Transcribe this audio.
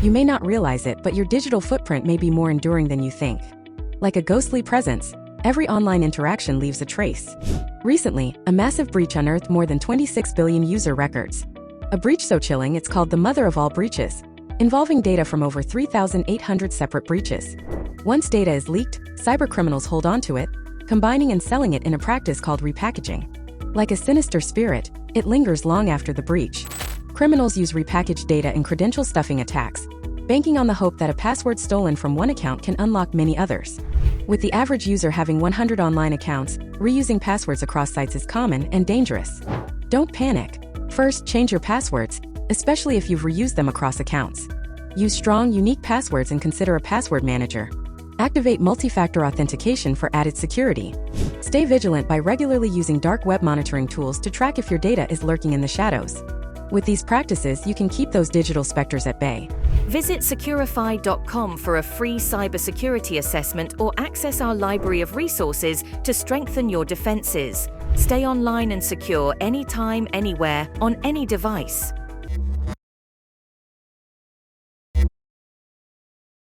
You may not realize it, but your digital footprint may be more enduring than you think. Like a ghostly presence, every online interaction leaves a trace. Recently, a massive breach unearthed more than 26 billion user records. A breach so chilling it's called the mother of all breaches, involving data from over 3,800 separate breaches. Once data is leaked, cybercriminals hold onto it, combining and selling it in a practice called repackaging. Like a sinister spirit, it lingers long after the breach. Criminals use repackaged data in credential stuffing attacks, banking on the hope that a password stolen from one account can unlock many others. With the average user having 100 online accounts, reusing passwords across sites is common and dangerous. Don't panic. First, change your passwords, especially if you've reused them across accounts. Use strong, unique passwords and consider a password manager. Activate multi-factor authentication for added security. Stay vigilant by regularly using dark web monitoring tools to track if your data is lurking in the shadows. With these practices, you can keep those digital specters at bay. Visit Securafy.com for a free cybersecurity assessment or access our library of resources to strengthen your defenses. Stay online and secure anytime, anywhere, on any device.